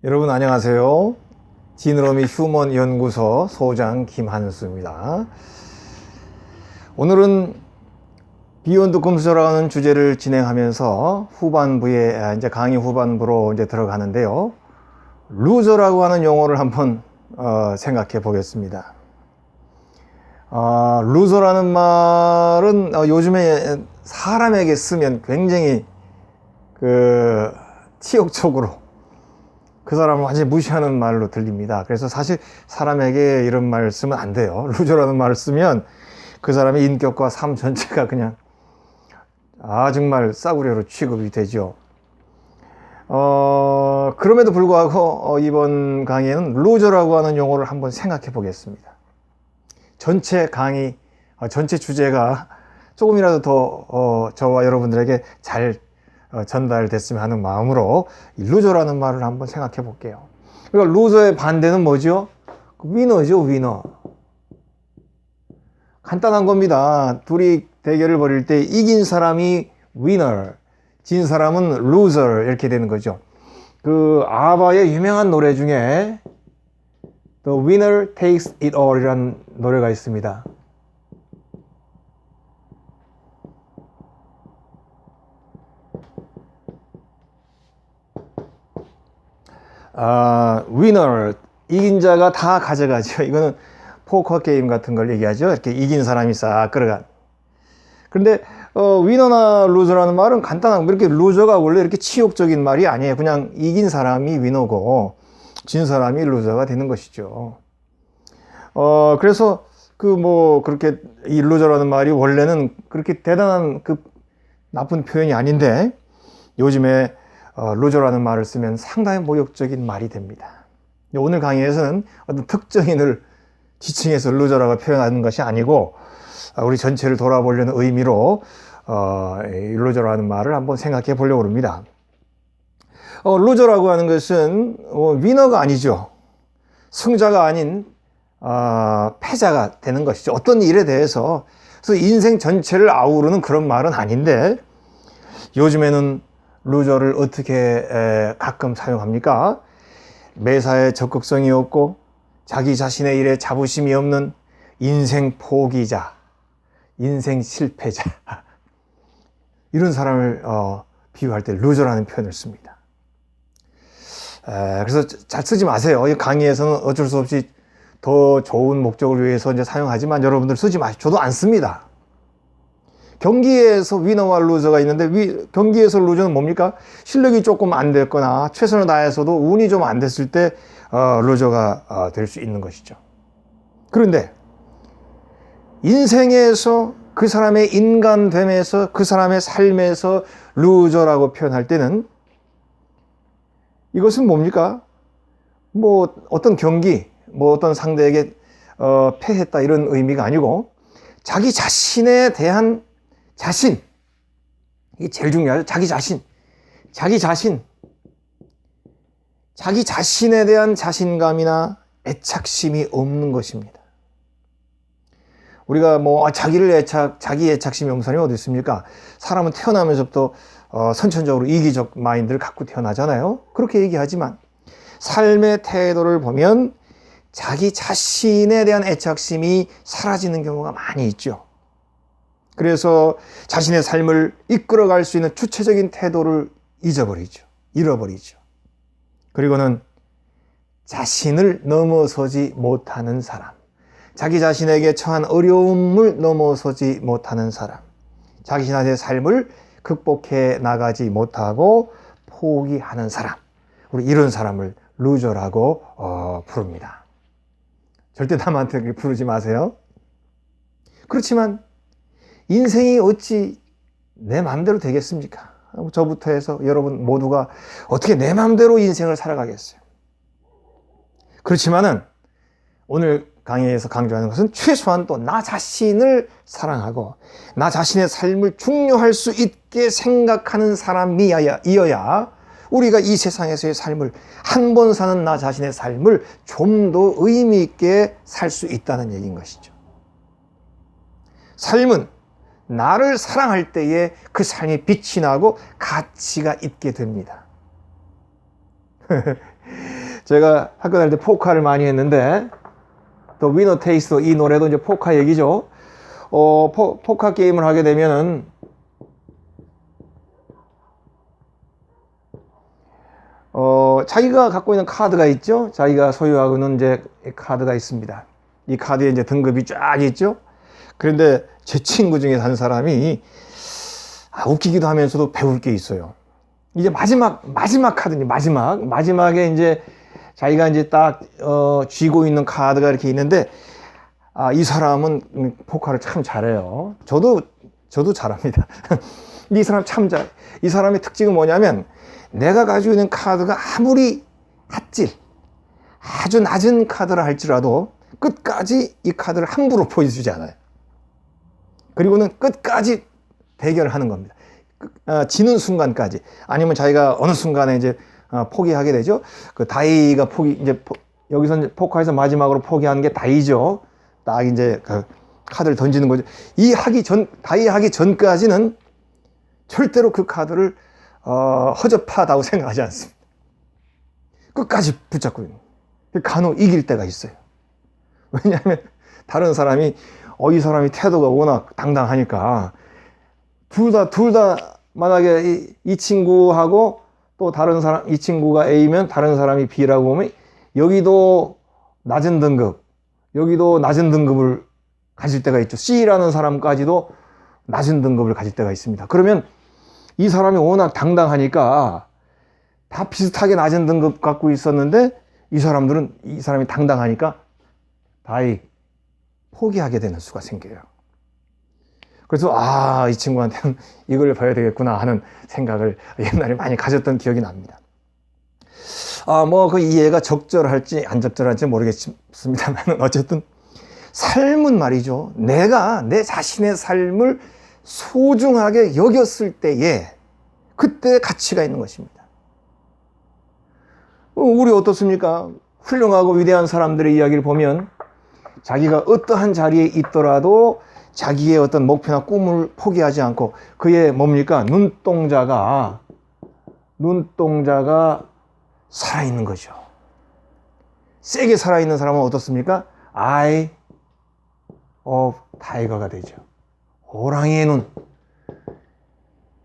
여러분 안녕하세요. 지느러미 휴먼 연구소 소장 김한수입니다. 오늘은 비욘드 금수저라는 주제를 진행하면서 후반부에 이제 강의 후반부로 이제 들어가는데요. 루저라고 하는 용어를 한번 생각해 보겠습니다. 루저라는 말은 요즘에 사람에게 쓰면 굉장히 치욕적으로 그 사람을 완전히 무시하는 말로 들립니다. 그래서 사실 사람에게 이런 말 쓰면 안 돼요. 루저라는 말을 쓰면 그 사람의 인격과 삶 전체가 그냥 정말 싸구려로 취급이 되죠. 그럼에도 불구하고 이번 강의에는 루저라고 하는 용어를 한번 생각해 보겠습니다. 전체 강의, 전체 주제가 조금이라도 더 저와 여러분들에게 잘 전달됐으면 하는 마음으로 루저라는 말을 한번 생각해 볼게요. 그러니까 루저의 반대는 뭐죠? 위너죠, 위너. 간단한 겁니다. 둘이 대결을 벌일 때 이긴 사람이 위너, 진 사람은 루저 이렇게 되는 거죠. 아바의 유명한 노래 중에 The Winner Takes It All 이라는 노래가 있습니다. 위너, 이긴 자가 다 가져가죠. 이거는 포커 게임 같은 걸 얘기하죠. 이렇게 이긴 사람이 싹 끌어간. 그런데 위너나 루저라는 말은 간단한, 이렇게 루저가 원래 이렇게 치욕적인 말이 아니에요. 그냥 이긴 사람이 위너고 진 사람이 루저가 되는 것이죠. 그래서 그렇게 이 루저라는 말이 원래는 그렇게 대단한 나쁜 표현이 아닌데 요즘에 루저라는 말을 쓰면 상당히 모욕적인 말이 됩니다. 오늘 강의에서는 어떤 특정인을 지칭해서 루저라고 표현하는 것이 아니고 우리 전체를 돌아보려는 의미로 루저라는 말을 한번 생각해 보려고 합니다. 루저라고 하는 것은 위너가 아니죠. 승자가 아닌 패자가 되는 것이죠. 어떤 일에 대해서 그래서 인생 전체를 아우르는 그런 말은 아닌데 요즘에는 루저를 어떻게 가끔 사용합니까? 매사에 적극성이 없고 자기 자신의 일에 자부심이 없는 인생 포기자, 인생 실패자 이런 사람을 비유할 때 루저라는 표현을 씁니다. 그래서 잘 쓰지 마세요. 이 강의에서는 어쩔 수 없이 더 좋은 목적을 위해서 이제 사용하지만 여러분들 쓰지 마시고 저도 안 씁니다. 경기에서 위너와 루저가 있는데 경기에서 루저는 뭡니까? 실력이 조금 안 됐거나 최선을 다해서도 운이 좀 안 됐을 때 루저가 될 수 있는 것이죠. 그런데 인생에서 그 사람의 인간됨에서 그 사람의 삶에서 루저라고 표현할 때는 이것은 뭡니까? 어떤 경기, 어떤 상대에게 패했다 이런 의미가 아니고 자기 자신에 대한 자신, 이게 제일 중요하죠. 자기 자신에 대한 자신감이나 애착심이 없는 것입니다. 우리가 자기 애착심이 없는 사람이 어디 있습니까? 사람은 태어나면서부터 선천적으로 이기적 마인드를 갖고 태어나잖아요. 그렇게 얘기하지만 삶의 태도를 보면 자기 자신에 대한 애착심이 사라지는 경우가 많이 있죠. 그래서 자신의 삶을 이끌어갈 수 있는 주체적인 태도를 잃어버리죠. 그리고는 자신을 넘어서지 못하는 사람, 자기 자신에게 처한 어려움을 넘어서지 못하는 사람, 자기 자신의 삶을 극복해 나가지 못하고 포기하는 사람, 우리 이런 사람을 루저라고 부릅니다. 절대 남한테 그렇게 부르지 마세요. 그렇지만 인생이 어찌 내 마음대로 되겠습니까? 저부터 해서 여러분 모두가 어떻게 내 마음대로 인생을 살아가겠어요? 그렇지만은 오늘 강의에서 강조하는 것은 최소한 또 나 자신을 사랑하고 나 자신의 삶을 중요할 수 있게 생각하는 사람이어야 우리가 이 세상에서의 삶을 한 번 사는 나 자신의 삶을 좀 더 의미 있게 살 수 있다는 얘기인 것이죠. 삶은 나를 사랑할 때에 그 삶이 빛이 나고 가치가 있게 됩니다. 제가 학교 다닐 때 포카를 많이 했는데, 또 위너 테이스트, 이 노래도 이제 포카 얘기죠. 포카 게임을 하게 되면은 자기가 갖고 있는 카드가 있죠. 자기가 소유하고 있는 이제 카드가 있습니다. 이 카드에 이제 등급이 쫙 있죠. 그런데 제 친구 중에 한 사람이 웃기기도 하면서도 배울 게 있어요. 이제 마지막 카드니 마지막에 이제 자기가 이제 딱 쥐고 있는 카드가 이렇게 있는데, 이 사람은 포카를 참 잘해요. 저도 잘합니다. 이 사람 참 잘. 이 사람의 특징은 뭐냐면, 내가 가지고 있는 카드가 아무리 아주 낮은 카드라 할지라도 끝까지 이 카드를 함부로 보여주지 않아요. 그리고는 끝까지 대결을 하는 겁니다. 지는 순간까지. 아니면 자기가 어느 순간에 이제 포기하게 되죠. 그 다이가 여기서 이제 포카에서 마지막으로 포기하는 게 다이죠. 딱 이제 그 카드를 던지는 거죠. 다이 하기 전까지는 절대로 그 카드를 허접하다고 생각하지 않습니다. 끝까지 붙잡고 있는. 간혹 이길 때가 있어요. 왜냐하면 다른 사람이 이 사람이 태도가 워낙 당당하니까 둘 다 만약에 이 친구하고 또 다른 사람, 이 친구가 A면 다른 사람이 B라고 보면 여기도 낮은 등급을 가질 때가 있죠. C라는 사람까지도 낮은 등급을 가질 때가 있습니다. 그러면 이 사람이 워낙 당당하니까 다 비슷하게 낮은 등급 갖고 있었는데, 이 사람이 당당하니까 다이 포기하게 되는 수가 생겨요. 그래서 이 친구한테는 이걸 봐야 되겠구나 하는 생각을 옛날에 많이 가졌던 기억이 납니다. 그 이해가 적절할지 안 적절할지 모르겠습니다만, 어쨌든 삶은 말이죠. 내가 내 자신의 삶을 소중하게 여겼을 때에 그때 가치가 있는 것입니다. 우리 어떻습니까? 훌륭하고 위대한 사람들의 이야기를 보면 자기가 어떠한 자리에 있더라도 자기의 어떤 목표나 꿈을 포기하지 않고, 그의 뭡니까? 눈동자가 살아있는 거죠. 세게 살아있는 사람은 어떻습니까? Eye of Tiger가 되죠. 호랑이의 눈.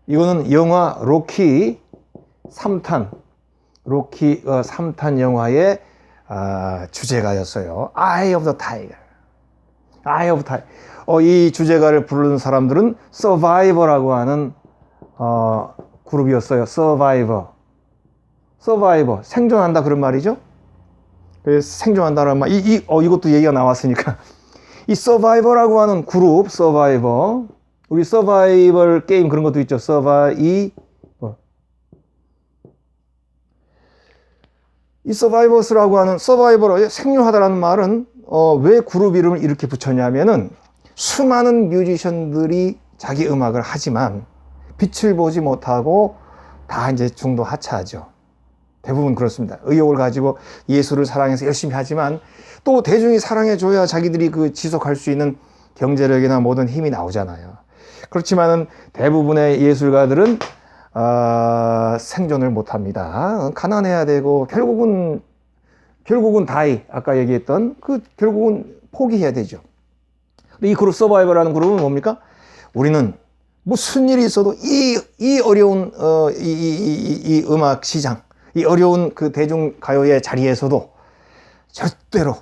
이거는 영화 로키 3탄 영화의 주제가였어요. Eye of the Tiger. Eye of Tiger. 이 주제가를 부르는 사람들은 Survivor라고 하는 그룹이었어요. Survivor. 생존한다 그런 말이죠. 그래서 생존한다는 말. 이것도 얘기가 나왔으니까. 이 Survivor라고 하는 그룹, Survivor. 우리 서바이벌 게임 그런 것도 있죠. 이 서바이버스라고 하는 서바이벌, 생존하다라는 말은 왜 그룹 이름을 이렇게 붙였냐면은, 수많은 뮤지션들이 자기 음악을 하지만 빛을 보지 못하고 다 이제 중도 하차하죠. 대부분 그렇습니다. 의욕을 가지고 예수를 사랑해서 열심히 하지만 또 대중이 사랑해줘야 자기들이 그 지속할 수 있는 경제력이나 모든 힘이 나오잖아요. 그렇지만은 대부분의 예술가들은 생존을 못합니다. 가난해야 되고 결국은 다이, 아까 얘기했던 결국은 포기해야 되죠. 이 그룹 서바이벌이라는 그룹은 뭡니까? 우리는 무슨 일이 있어도 이 어려운 이 음악 시장, 이 어려운 그 대중가요의 자리에서도 절대로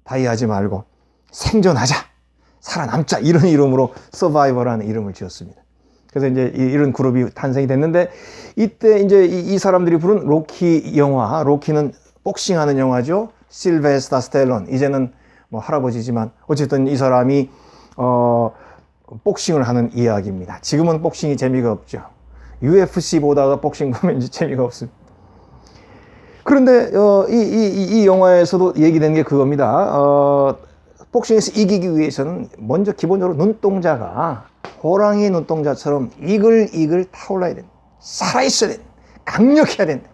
다이하지 말고 생존하자, 살아남자, 이런 이름으로 서바이벌이라는 이름을 지었습니다. 그래서 이제 이런 그룹이 탄생이 됐는데, 이때 이제 이 사람들이 부른 로키 영화, 로키는 복싱하는 영화죠. 실베스타 스텔론, 이제는 뭐 할아버지지만 어쨌든 이 사람이 복싱을 하는 이야기입니다. 지금은 복싱이 재미가 없죠. UFC 보다가 복싱 보면 이제 재미가 없습니다. 그런데 이 영화에서도 얘기되는 게 그겁니다. 복싱에서 이기기 위해서는 먼저 기본적으로 눈동자가 호랑이 눈동자처럼 이글이글 타올라야 된다. 살아있어야 된다. 강력해야 된다.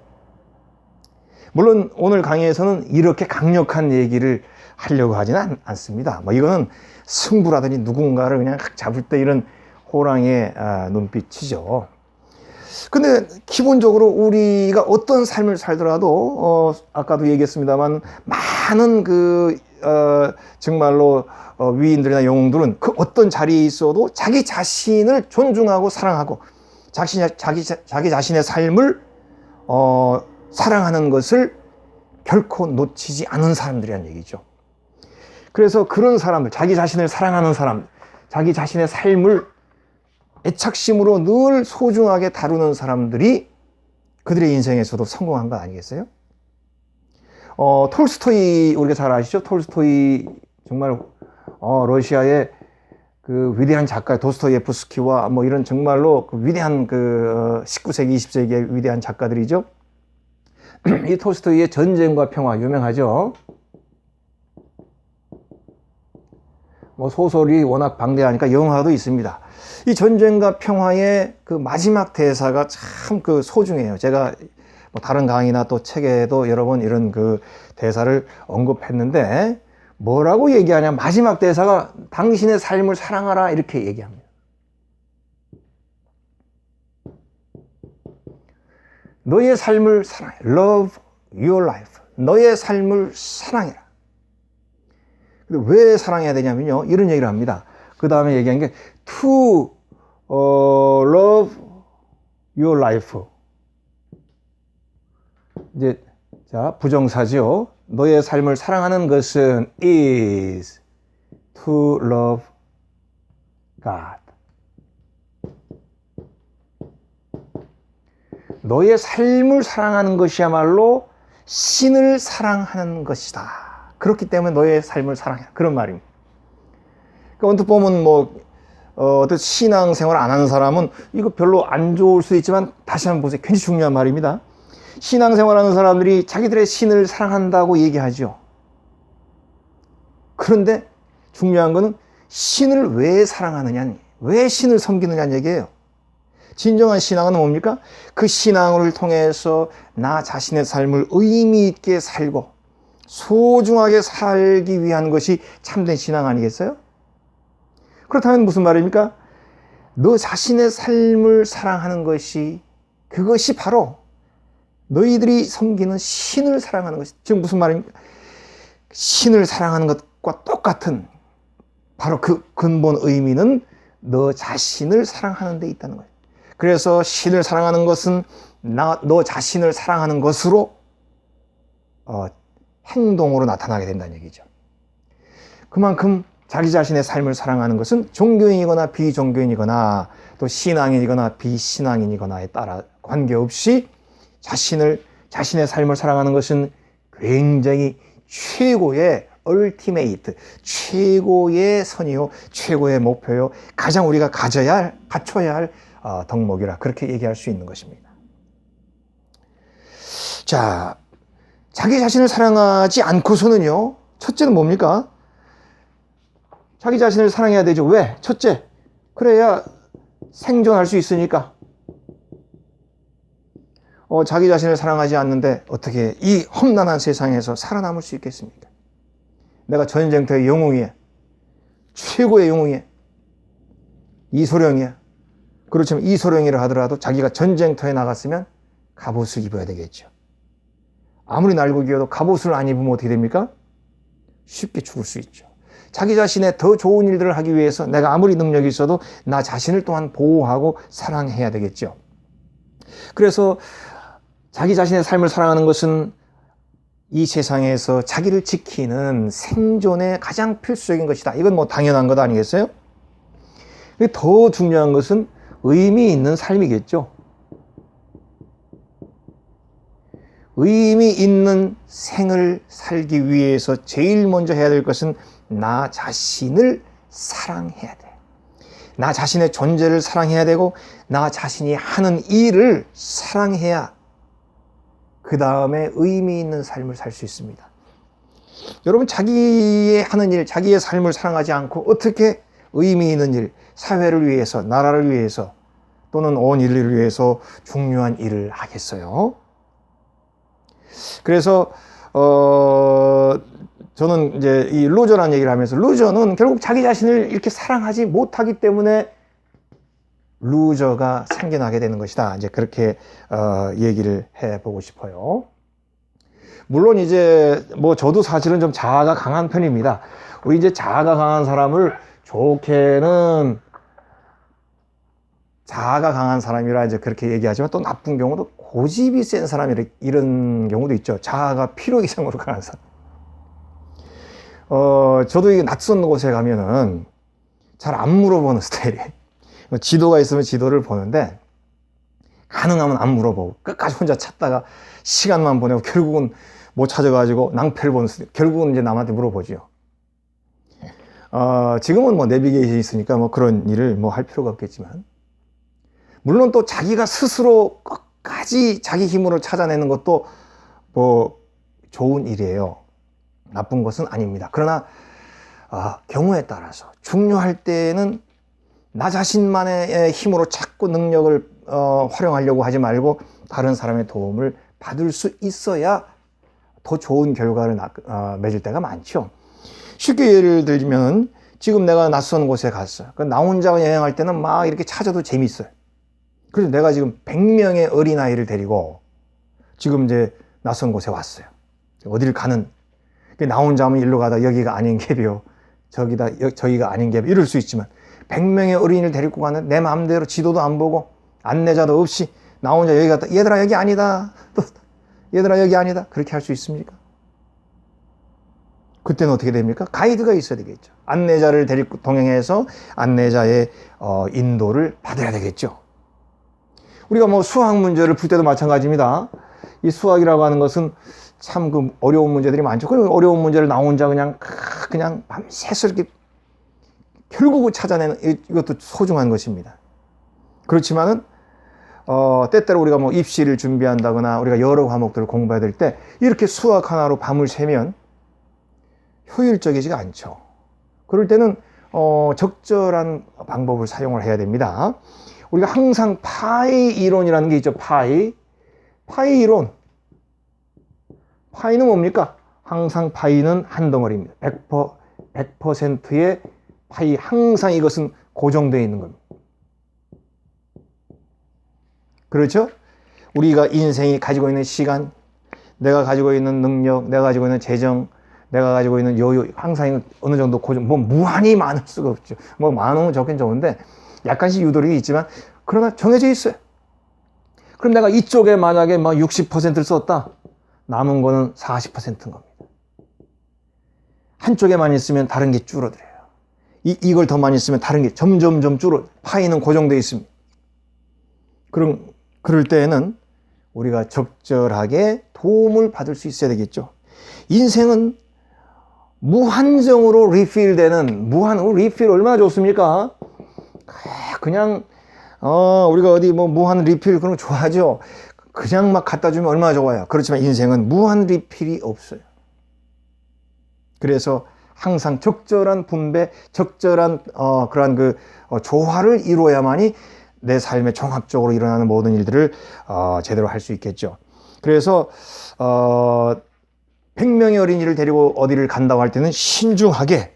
물론 오늘 강의에서는 이렇게 강력한 얘기를 하려고 하지는 않습니다. 이거는 승부라든지 누군가를 그냥 잡을 때 이런 호랑이의 눈빛이죠. 근데 기본적으로 우리가 어떤 삶을 살더라도 아까도 얘기했습니다만 많은 정말로 위인들이나 영웅들은 그 어떤 자리에 있어도 자기 자신을 존중하고 사랑하고 자기 자신의 삶을 사랑하는 것을 결코 놓치지 않은 사람들이란 얘기죠. 그래서 그런 사람들, 자기 자신을 사랑하는 사람, 자기 자신의 삶을 애착심으로 늘 소중하게 다루는 사람들이 그들의 인생에서도 성공한 거 아니겠어요? 톨스토이 우리가 잘 아시죠? 톨스토이 정말 러시아의 그 위대한 작가 도스토예프스키와 뭐 이런 정말로 그 위대한 19세기, 20세기의 위대한 작가들이죠. 이 톨스토이의 전쟁과 평화 유명하죠. 뭐 소설이 워낙 방대하니까 영화도 있습니다. 이 전쟁과 평화의 그 마지막 대사가 참 소중해요. 제가 뭐 다른 강의나 또 책에도 여러 번 이런 그 대사를 언급했는데 뭐라고 얘기하냐? 마지막 대사가 당신의 삶을 사랑하라 이렇게 얘기합니다. 너의 삶을 사랑해. Love your life. 너의 삶을 사랑해라. 근데 왜 사랑해야 되냐면요. 이런 얘기를 합니다. 그 다음에 얘기한 게 to love your life. 이제 자 부정사죠. 너의 삶을 사랑하는 것은 is to love God. 너의 삶을 사랑하는 것이야말로 신을 사랑하는 것이다. 그렇기 때문에 너의 삶을 사랑해. 그런 말입니다. 그러니까 언뜻 보면 어떤 신앙생활 안 하는 사람은 이거 별로 안 좋을 수도 있지만 다시 한번 보세요. 굉장히 중요한 말입니다. 신앙생활 하는 사람들이 자기들의 신을 사랑한다고 얘기하죠. 그런데 중요한 거는 신을 왜 사랑하느냐, 왜 신을 섬기느냐는 얘기예요. 진정한 신앙은 뭡니까? 그 신앙을 통해서 나 자신의 삶을 의미 있게 살고 소중하게 살기 위한 것이 참된 신앙 아니겠어요? 그렇다면 무슨 말입니까? 너 자신의 삶을 사랑하는 그것이 바로 너희들이 섬기는 신을 사랑하는 것이. 지금 무슨 말입니까? 신을 사랑하는 것과 똑같은 바로 그 근본 의미는 너 자신을 사랑하는 데 있다는 거예요. 그래서 신을 사랑하는 것은 너 자신을 사랑하는 것으로 행동으로 나타나게 된다는 얘기죠. 그만큼 자기 자신의 삶을 사랑하는 것은 종교인이거나 비종교인이거나 또 신앙인이거나 비신앙인이거나에 따라 관계없이 자신의 삶을 사랑하는 것은 굉장히 최고의 ultimate, 최고의 선이요, 최고의 목표요, 가장 우리가 갖춰야 할 덕목이라 그렇게 얘기할 수 있는 것입니다. 자, 자기 자신을 사랑하지 않고서는요, 첫째는 뭡니까? 자기 자신을 사랑해야 되죠. 왜? 첫째, 그래야 생존할 수 있으니까. 자기 자신을 사랑하지 않는데 어떻게 이 험난한 세상에서 살아남을 수 있겠습니까? 내가 전쟁터의 영웅이야. 최고의 영웅이야. 이소룡이야. 그렇지만 이소룡이라 하더라도 자기가 전쟁터에 나갔으면 갑옷을 입어야 되겠죠. 아무리 날고기여도 갑옷을 안 입으면 어떻게 됩니까? 쉽게 죽을 수 있죠. 자기 자신의 더 좋은 일들을 하기 위해서 내가 아무리 능력이 있어도 나 자신을 또한 보호하고 사랑해야 되겠죠. 그래서 자기 자신의 삶을 사랑하는 것은 이 세상에서 자기를 지키는 생존의 가장 필수적인 것이다. 이건 뭐 당연한 것 아니겠어요? 더 중요한 것은 의미 있는 삶이겠죠. 의미 있는 생을 살기 위해서 제일 먼저 해야 될 것은 나 자신을 사랑해야 돼. 나 자신의 존재를 사랑해야 되고 나 자신이 하는 일을 사랑해야 그 다음에 의미 있는 삶을 살 수 있습니다. 여러분, 자기의 하는 일, 자기의 삶을 사랑하지 않고 어떻게 의미 있는 일, 사회를 위해서, 나라를 위해서 또는 온 인류를 위해서 중요한 일을 하겠어요? 그래서 저는 이제 이 루저라는 얘기를 하면서 루저는 결국 자기 자신을 이렇게 사랑하지 못하기 때문에 루저가 생겨나게 되는 것이다. 이제 그렇게 얘기를 해보고 싶어요. 물론 이제 뭐 저도 사실은 좀 자아가 강한 편입니다. 우리 이제 자아가 강한 사람을 좋게는 자아가 강한 사람이라 이제 그렇게 얘기하지만 또 나쁜 경우도 고집이 센 사람이 이런 경우도 있죠. 자아가 필요 이상으로 강한 사람. 저도 이 낯선 곳에 가면은 잘 안 물어보는 스타일이에요. 지도가 있으면 지도를 보는데 가능하면 안 물어보고 끝까지 혼자 찾다가 시간만 보내고 결국은 못 찾아가지고 낭패를 보는 스타일. 결국은 이제 남한테 물어보죠. 지금은 뭐 내비게이션이 있으니까 뭐 그런 일을 뭐 할 필요가 없겠지만, 물론 또 자기가 스스로 끝까지 자기 힘으로 찾아내는 것도 뭐 좋은 일이에요. 나쁜 것은 아닙니다. 그러나 경우에 따라서 중요할 때는 나 자신만의 힘으로 자꾸 능력을 활용하려고 하지 말고 다른 사람의 도움을 받을 수 있어야 더 좋은 결과를 맺을 때가 많죠. 쉽게 예를 들면 지금 내가 낯선 곳에 갔어요. 나 혼자 여행할 때는 막 이렇게 찾아도 재밌어요. 그래서 내가 지금 100명의 어린아이를 데리고 지금 이제 낯선 곳에 왔어요. 어디를 가는, 나 혼자 하면 일로 가다 여기가 아닌 갭이요, 저기가 아닌 갭 이럴 수 있지만 100명의 어린이를 데리고 가는 내 마음대로 지도도 안 보고 안내자도 없이 나 혼자 여기 갔다 얘들아 여기 아니다, 또 얘들아 여기 아니다, 그렇게 할 수 있습니까? 그때는 어떻게 됩니까? 가이드가 있어야 되겠죠. 안내자를 데리고 동행해서 안내자의 인도를 받아야 되겠죠. 우리가 뭐 수학 문제를 풀 때도 마찬가지입니다. 이 수학이라고 하는 것은 참 그 어려운 문제들이 많죠. 그 어려운 문제를 나 혼자 그냥 밤새서 이렇게 결국은 찾아내는 이것도 소중한 것입니다. 그렇지만은 때때로 우리가 뭐 입시를 준비한다거나 우리가 여러 과목들을 공부해야 될 때 이렇게 수학 하나로 밤을 새면 효율적이지가 않죠. 그럴 때는 적절한 방법을 사용을 해야 됩니다. 우리가 항상 파이 이론이라는 게 있죠. 파이 이론. 파이는 뭡니까? 항상 파이는 한 덩어리입니다. 100%의 파이, 항상 이것은 고정되어 있는 겁니다. 그렇죠? 우리가 인생이 가지고 있는 시간, 내가 가지고 있는 능력, 내가 가지고 있는 재정, 내가 가지고 있는 여유, 항상 어느 정도 고정, 뭐 무한히 많을 수가 없죠. 뭐 많으면 좋긴 좋은데 약간씩 유도력이 있지만 그러나 정해져 있어요. 그럼 내가 이쪽에 만약에 막 60%를 썼다, 남은 거는 40%인 겁니다. 한쪽에만 있으면 다른 게 줄어들어요. 이걸 더 많이 쓰면 다른 게 점점 줄어. 파이는 고정되어 있습니다. 그럴 때에는 우리가 적절하게 도움을 받을 수 있어야 되겠죠. 인생은 무한정으로 리필되는, 리필 얼마나 좋습니까? 그냥 우리가 어디 뭐 무한 리필 그런 거 좋아하죠. 그냥 막 갖다 주면 얼마나 좋아요. 그렇지만 인생은 무한 리필이 없어요. 그래서 항상 적절한 분배, 적절한 그러한 조화를 이루어야만이 내 삶에 종합적으로 일어나는 모든 일들을 제대로 할 수 있겠죠. 그래서 100명의 어린이를 데리고 어디를 간다고 할 때는 신중하게,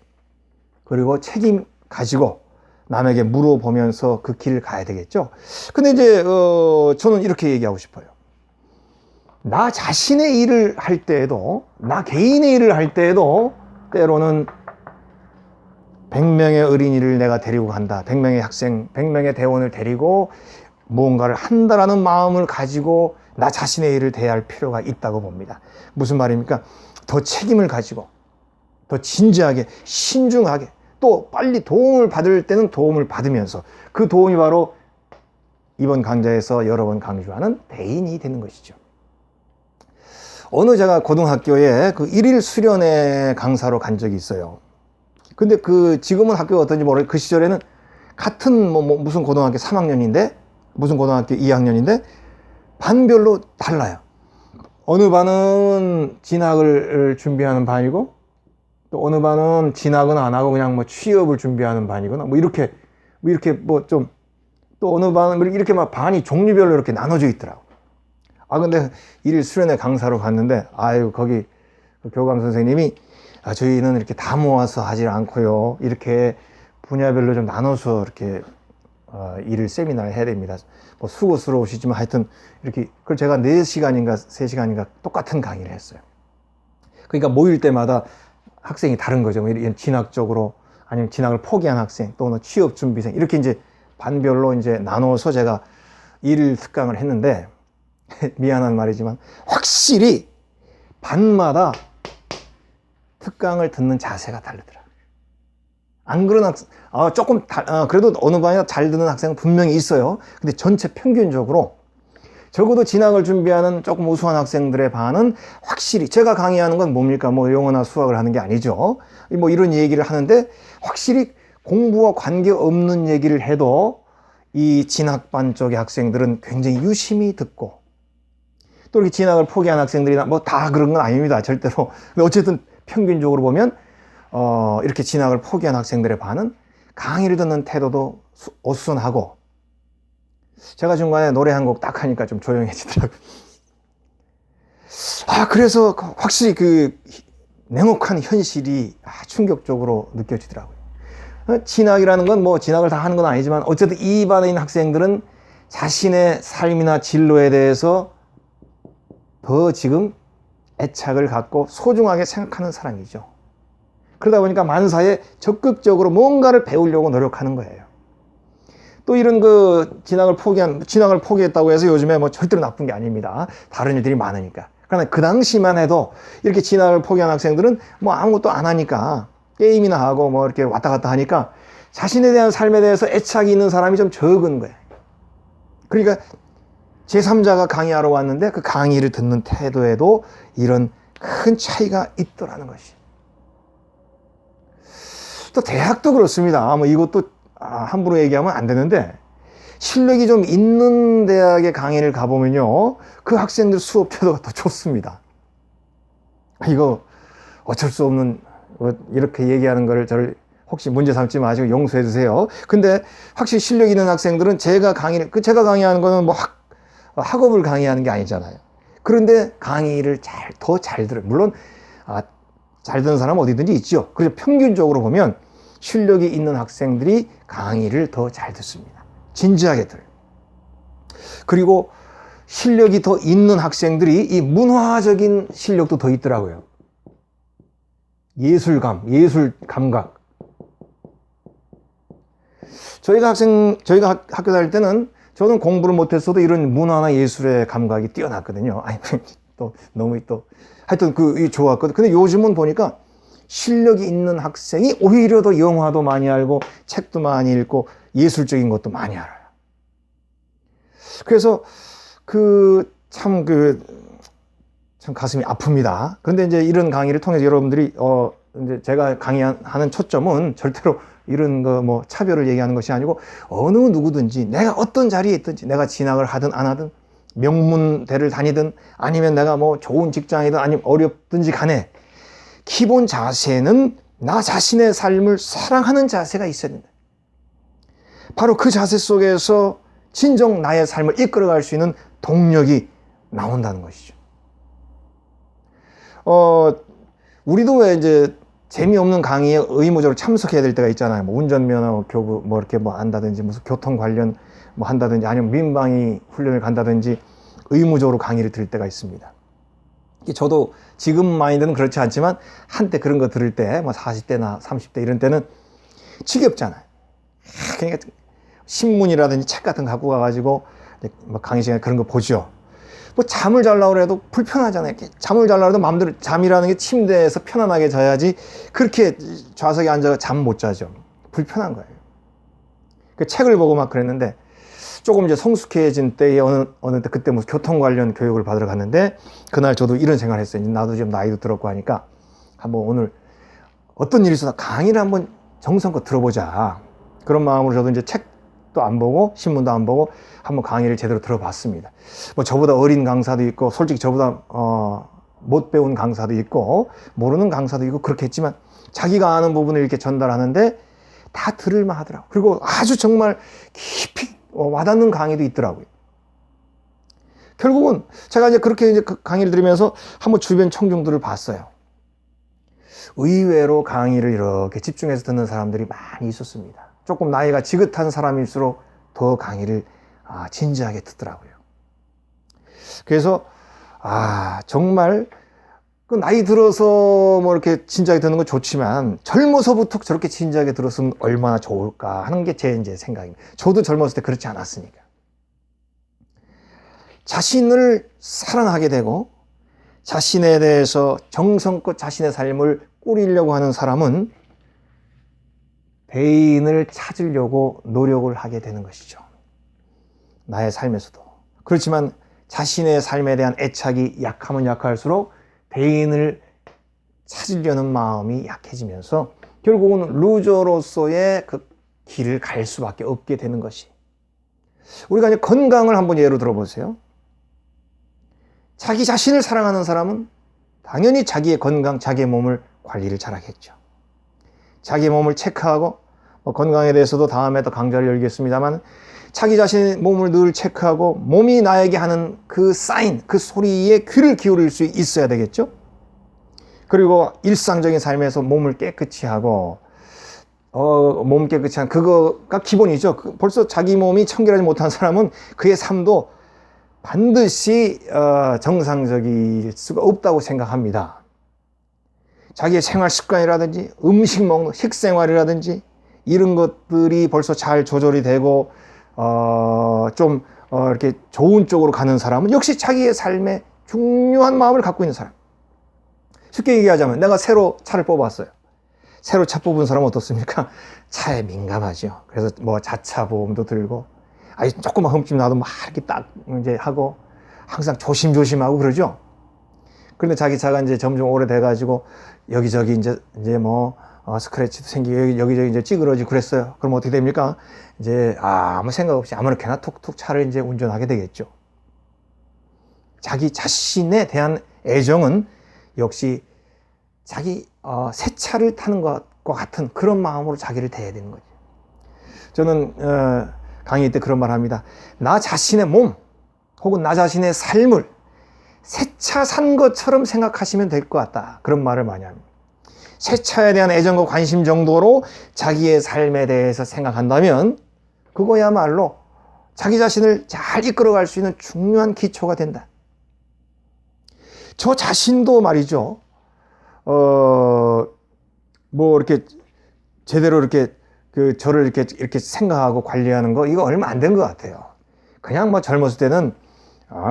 그리고 책임 가지고 남에게 물어보면서 그 길을 가야 되겠죠. 근데 이제 저는 이렇게 얘기하고 싶어요. 나 자신의 일을 할 때에도, 나 개인의 일을 할 때에도 때로는 100명의 어린이를 내가 데리고 간다, 100명의 학생, 100명의 대원을 데리고 무언가를 한다라는 마음을 가지고 나 자신의 일을 대할 필요가 있다고 봅니다. 무슨 말입니까? 더 책임을 가지고, 더 진지하게, 신중하게, 또 빨리 도움을 받을 때는 도움을 받으면서, 그 도움이 바로 이번 강좌에서 여러 번 강조하는 대인이 되는 것이죠. 어느 제가 고등학교에 그 1일 수련회 강사로 간 적이 있어요. 근데 지금은 학교가 어떤지 모르겠어요. 그 시절에는 같은 무슨 고등학교 3학년인데, 무슨 고등학교 2학년인데 반별로 달라요. 어느 반은 진학을 준비하는 반이고, 또 어느 반은 진학은 안 하고 그냥 뭐 취업을 준비하는 반이거나 이렇게 좀, 또 어느 반은 이렇게 막 반이 종류별로 이렇게 나눠져 있더라고. 근데 1일 수련회 강사로 갔는데, 거기 교감 선생님이 저희는 이렇게 다 모아서 하지 않고요, 이렇게 분야별로 좀 나눠서 이렇게 일일 세미나를 해야 됩니다. 뭐 수고스러우시지만 하여튼 이렇게 그걸 제가 4시간인가 3시간인가 똑같은 강의를 했어요. 그러니까 모일 때마다 학생이 다른 거죠. 뭐 이런 진학적으로 아니면 진학을 포기한 학생 또는 취업 준비생 이렇게 이제 반별로 이제 나눠서 제가 일일 특강을 했는데 미안한 말이지만 확실히 반마다 특강을 듣는 자세가 다르더라. 안 그런 학생, 그래도 어느 반이나 잘 듣는 학생은 분명히 있어요. 근데 전체 평균적으로 적어도 진학을 준비하는 조금 우수한 학생들의 반은 확실히 제가 강의하는 건 뭡니까? 뭐 영어나 수학을 하는 게 아니죠. 뭐 이런 얘기를 하는데 확실히 공부와 관계없는 얘기를 해도 이 진학반 쪽의 학생들은 굉장히 유심히 듣고 또 이렇게 진학을 포기한 학생들이나 뭐 다 그런 건 아닙니다. 절대로. 근데 어쨌든 평균적으로 보면 이렇게 진학을 포기한 학생들의 반은 강의를 듣는 태도도 어수선하고 제가 중간에 노래 한 곡 딱 하니까 좀 조용해지더라고요. 그래서 확실히 그 냉혹한 현실이 충격적으로 느껴지더라고요. 진학이라는 건 뭐 진학을 다 하는 건 아니지만 어쨌든 이 반에 있는 학생들은 자신의 삶이나 진로에 대해서 더 지금 애착을 갖고 소중하게 생각하는 사람이죠. 그러다 보니까 만사에 적극적으로 뭔가를 배우려고 노력하는 거예요. 또 이런 진학을 포기했다고 해서 요즘에 뭐 절대로 나쁜 게 아닙니다. 다른 일들이 많으니까. 그러나 그 당시만 해도 이렇게 진학을 포기한 학생들은 뭐 아무것도 안 하니까 게임이나 하고 뭐 이렇게 왔다 갔다 하니까 자신에 대한 삶에 대해서 애착이 있는 사람이 좀 적은 거예요. 그러니까 제3자가 강의하러 왔는데 그 강의를 듣는 태도에도 이런 큰 차이가 있더라는 것이. 또 대학도 그렇습니다. 뭐 이것도 함부로 얘기하면 안 되는데 실력이 좀 있는 대학에 강의를 가보면요. 그 학생들 수업 태도가 더 좋습니다. 이거 어쩔 수 없는 이렇게 얘기하는 거를 저를 혹시 문제 삼지 마시고 용서해 주세요. 근데 확실히 실력 있는 학생들은 제가 강의하는 거는 뭐 학업을 강의하는 게 아니잖아요. 그런데 강의를 더 잘 들어요. 물론 잘 듣는 사람은 어디든지 있죠. 그래서 평균적으로 보면 실력이 있는 학생들이 강의를 더 잘 듣습니다. 진지하게 들어요. 그리고 실력이 더 있는 학생들이 이 문화적인 실력도 더 있더라고요. 예술 감각. 저희가 학교 다닐 때는 저는 공부를 못했어도 이런 문화나 예술의 감각이 뛰어났거든요. 하여튼 좋았거든. 근데 요즘은 보니까 실력이 있는 학생이 오히려 더 영화도 많이 알고 책도 많이 읽고 예술적인 것도 많이 알아요. 그래서 참 가슴이 아픕니다. 그런데 이제 이런 강의를 통해서 여러분들이 이제 제가 강의하는 초점은 절대로 이런 뭐 차별을 얘기하는 것이 아니고 어느 누구든지 내가 어떤 자리에 있든지 내가 진학을 하든 안 하든 명문대를 다니든 아니면 내가 뭐 좋은 직장이든 아니면 어렵든지 간에 기본 자세는 나 자신의 삶을 사랑하는 자세가 있어야 된다. 바로 그 자세 속에서 진정 나의 삶을 이끌어갈 수 있는 동력이 나온다는 것이죠. 우리도 왜 이제 재미없는 강의에 의무적으로 참석해야 될 때가 있잖아요. 뭐 운전면허 교부 뭐 이렇게 뭐 한다든지 무슨 교통 관련 뭐 한다든지 아니면 민방위 훈련을 간다든지 의무적으로 강의를 들을 때가 있습니다. 저도 지금 마인드는 그렇지 않지만 한때 그런 거 들을 때 뭐 40대나 30대 이런 때는 지겹잖아요. 그러니까 신문이라든지 책 같은 거 갖고 가가지고 뭐 강의 시간에 그런 거 보죠. 뭐 잠을 자려고 해도 불편하잖아요. 잠을 자려고 해도 마음대로 잠이라는 게 침대에서 편안하게 자야지 그렇게 좌석에 앉아서 잠 못 자죠. 불편한 거예요. 그 책을 보고 막 그랬는데 조금 이제 성숙해진 때에 어느 때 그때 무슨 교통 관련 교육을 받으러 갔는데 그날 저도 이런 생각을 했어요. 나도 좀 나이도 들었고 하니까 한번 오늘 어떤 일이 있어도 강의를 한번 정성껏 들어보자. 그런 마음으로 저도 이제 책도 안 보고 신문도 안 보고 한번 강의를 제대로 들어봤습니다. 뭐 저보다 어린 강사도 있고 솔직히 저보다 못 배운 강사도 있고 모르는 강사도 있고 그렇게 했지만 자기가 아는 부분을 이렇게 전달하는데 다 들을만 하더라고요. 그리고 아주 정말 깊이 와닿는 강의도 있더라고요. 결국은 제가 이제 그렇게 이제 강의를 들으면서 한번 주변 청중들을 봤어요. 의외로 강의를 이렇게 집중해서 듣는 사람들이 많이 있었습니다. 조금 나이가 지긋한 사람일수록 더 강의를 진지하게 듣더라고요. 그래서 정말 그 나이 들어서 뭐 이렇게 진지하게 듣는 건 좋지만 젊어서부터 저렇게 진지하게 들었으면 얼마나 좋을까 하는 게 제 이제 생각입니다. 저도 젊었을 때 그렇지 않았으니까. 자신을 사랑하게 되고 자신에 대해서 정성껏 자신의 삶을 꾸리려고 하는 사람은 대인을 찾으려고 노력을 하게 되는 것이죠. 나의 삶에서도. 그렇지만 자신의 삶에 대한 애착이 약하면 약할수록 대인을 찾으려는 마음이 약해지면서 결국은 루저로서의 그 길을 갈 수밖에 없게 되는 것이. 우리가 이제 건강을 한번 예로 들어보세요. 자기 자신을 사랑하는 사람은 당연히 자기의 건강, 자기의 몸을 관리를 잘하겠죠. 자기 몸을 체크하고 건강에 대해서도 다음에 더 강좌를 열겠습니다만 자기 자신의 몸을 늘 체크하고 몸이 나에게 하는 그 사인, 그 소리에 귀를 기울일 수 있어야 되겠죠. 그리고 일상적인 삶에서 몸을 깨끗이 하고 몸 깨끗이 하는 그거가 기본이죠. 벌써 자기 몸이 청결하지 못한 사람은 그의 삶도 반드시 정상적일 수가 없다고 생각합니다. 자기의 생활 습관이라든지 음식 먹는 식생활이라든지 이런 것들이 벌써 잘 조절이 되고 이렇게 좋은 쪽으로 가는 사람은 역시 자기의 삶에 중요한 마음을 갖고 있는 사람. 쉽게 얘기하자면 내가 새로 차를 뽑았어요. 새로 차 뽑은 사람은 어떻습니까? 차에 민감하죠. 그래서 뭐 자차 보험도 들고 조금만 흠집 나도 막 이렇게 딱 이제 하고 항상 조심조심하고 그러죠. 그런데 자기 차가 이제 점점 오래돼가지고 여기저기 이제 뭐 스크래치도 생기고 여기저기 이제 찌그러지고 그랬어요. 그럼 어떻게 됩니까? 이제 아무 생각 없이 아무렇게나 툭툭 차를 이제 운전하게 되겠죠. 자기 자신에 대한 애정은 역시 자기 새 차를 타는 것과 같은 그런 마음으로 자기를 대해야 되는 거죠. 저는 강의 때 그런 말 합니다. 나 자신의 몸 혹은 나 자신의 삶을 새 차 산 것처럼 생각하시면 될 것 같다. 그런 말을 많이 합니다. 새 차에 대한 애정과 관심 정도로 자기의 삶에 대해서 생각한다면 그거야말로 자기 자신을 잘 이끌어갈 수 있는 중요한 기초가 된다. 저 자신도 말이죠. 뭐 이렇게 제대로 이렇게 저를 이렇게 생각하고 관리하는 거 이거 얼마 안 된 것 같아요. 그냥 뭐 젊었을 때는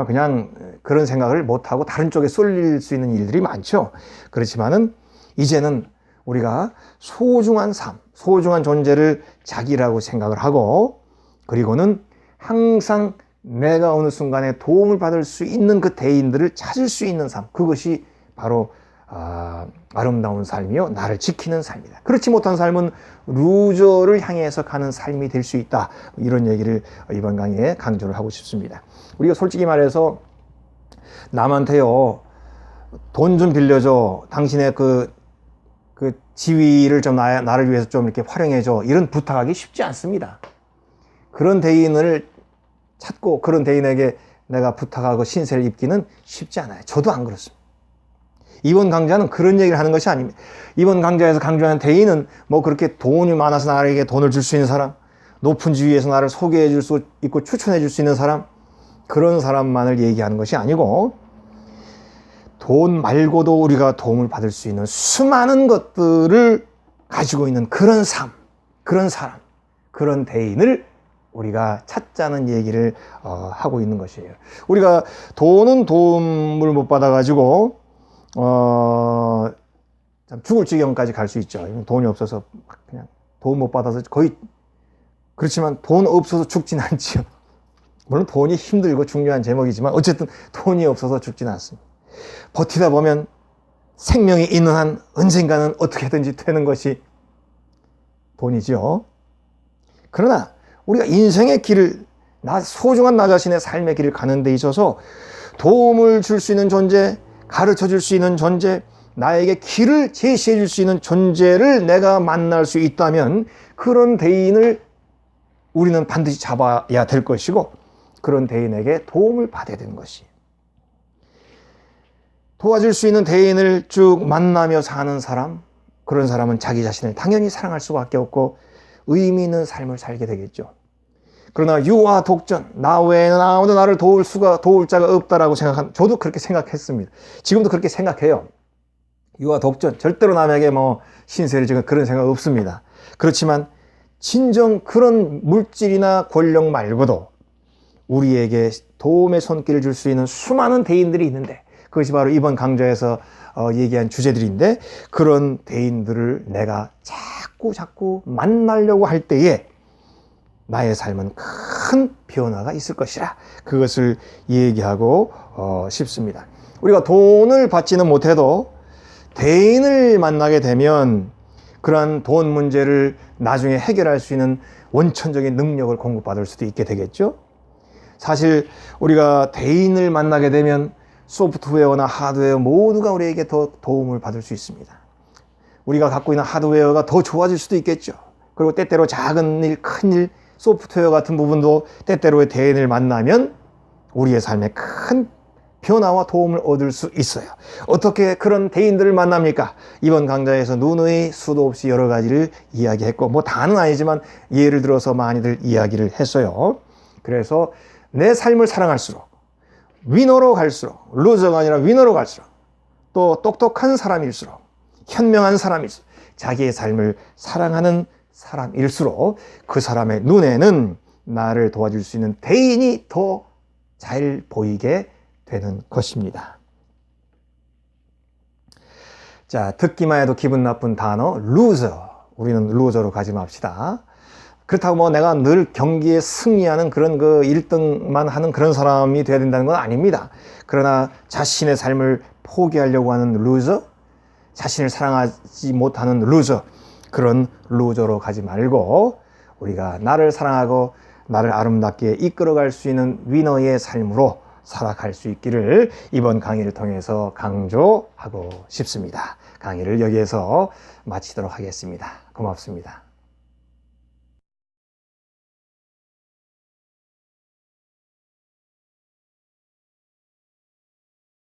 그냥 그런 생각을 못하고 다른 쪽에 쏠릴 수 있는 일들이 많죠. 그렇지만은 이제는 우리가 소중한 삶, 소중한 존재를 자기라고 생각을 하고 그리고는 항상 내가 어느 순간에 도움을 받을 수 있는 그 대인들을 찾을 수 있는 삶, 그것이 바로 아름다운 삶이요 나를 지키는 삶이다. 그렇지 못한 삶은 루저를 향해서 가는 삶이 될 수 있다. 이런 얘기를 이번 강의에 강조를 하고 싶습니다. 우리가 솔직히 말해서 남한테요 돈 좀 빌려줘, 당신의 그 지위를 좀 나를 위해서 좀 이렇게 활용해줘, 이런 부탁하기 쉽지 않습니다. 그런 대인을 찾고 그런 대인에게 내가 부탁하고 신세를 입기는 쉽지 않아요. 저도 안 그렇습니다. 이번 강좌는 그런 얘기를 하는 것이 아닙니다. 이번 강좌에서 강조하는 대인은 뭐 그렇게 돈이 많아서 나에게 돈을 줄 수 있는 사람, 높은 지위에서 나를 소개해 줄 수 있고 추천해 줄 수 있는 사람, 그런 사람만을 얘기하는 것이 아니고 돈 말고도 우리가 도움을 받을 수 있는 수많은 것들을 가지고 있는 그런 삶, 그런 사람, 그런 대인을 우리가 찾자는 얘기를 하고 있는 것이에요. 우리가 돈은 도움을 못 받아가지고 참 죽을 지경까지 갈 수 있죠. 돈이 없어서 그냥 도움 못 받아서 거의, 그렇지만 돈 없어서 죽진 않지요. 물론 돈이 힘들고 중요한 제목이지만 어쨌든 돈이 없어서 죽진 않습니다. 버티다 보면 생명이 있는 한 언젠가는 어떻게든지 되는 것이 돈이죠. 그러나 우리가 인생의 길을, 소중한 나 자신의 삶의 길을 가는 데 있어서 도움을 줄 수 있는 존재, 가르쳐 줄 수 있는 존재, 나에게 길을 제시해 줄 수 있는 존재를 내가 만날 수 있다면 그런 대인을 우리는 반드시 잡아야 될 것이고 그런 대인에게 도움을 받아야 되는 것이에요. 도와줄 수 있는 대인을 쭉 만나며 사는 사람, 그런 사람은 자기 자신을 당연히 사랑할 수밖에 없고 의미 있는 삶을 살게 되겠죠. 그러나 유아 독전, 나 외에는 아무도 나를 도울 자가 없다라고 저도 그렇게 생각했습니다. 지금도 그렇게 생각해요. 유아 독전, 절대로 남에게 신세를 지금 그런 생각 없습니다. 그렇지만 진정 그런 물질이나 권력 말고도 우리에게 도움의 손길을 줄 수 있는 수많은 대인들이 있는데, 그것이 바로 이번 강좌에서 얘기한 주제들인데, 그런 대인들을 내가 자꾸 만나려고 할 때에 나의 삶은 큰 변화가 있을 것이라, 그것을 얘기하고 싶습니다. 우리가 돈을 받지는 못해도 대인을 만나게 되면 그러한 돈 문제를 나중에 해결할 수 있는 원천적인 능력을 공급받을 수도 있게 되겠죠. 사실 우리가 대인을 만나게 되면 소프트웨어나 하드웨어 모두가 우리에게 더 도움을 받을 수 있습니다. 우리가 갖고 있는 하드웨어가 더 좋아질 수도 있겠죠. 그리고 때때로 작은 일, 큰 일, 소프트웨어 같은 부분도 때때로의 대인을 만나면 우리의 삶에 큰 변화와 도움을 얻을 수 있어요. 어떻게 그런 대인들을 만납니까? 이번 강좌에서 누누이 수도 없이 여러 가지를 이야기했고, 다는 아니지만 예를 들어서 많이들 이야기를 했어요. 그래서 내 삶을 사랑할수록, 위너로 갈수록, 루저가 아니라 위너로 갈수록, 또 똑똑한 사람일수록, 현명한 사람일수록, 자기의 삶을 사랑하는 사람일수록 그 사람의 눈에는 나를 도와줄 수 있는 대인이 더 잘 보이게 되는 것입니다. 자, 듣기만 해도 기분 나쁜 단어 루저. 우리는 루저로 가지 맙시다. 그렇다고 내가 늘 경기에 승리하는 그런 1등만 하는 그런 사람이 되어야 된다는 건 아닙니다. 그러나 자신의 삶을 포기하려고 하는 루저, 자신을 사랑하지 못하는 루저, 그런 루저로 가지 말고 우리가 나를 사랑하고 나를 아름답게 이끌어갈 수 있는 위너의 삶으로 살아갈 수 있기를 이번 강의를 통해서 강조하고 싶습니다. 강의를 여기에서 마치도록 하겠습니다. 고맙습니다.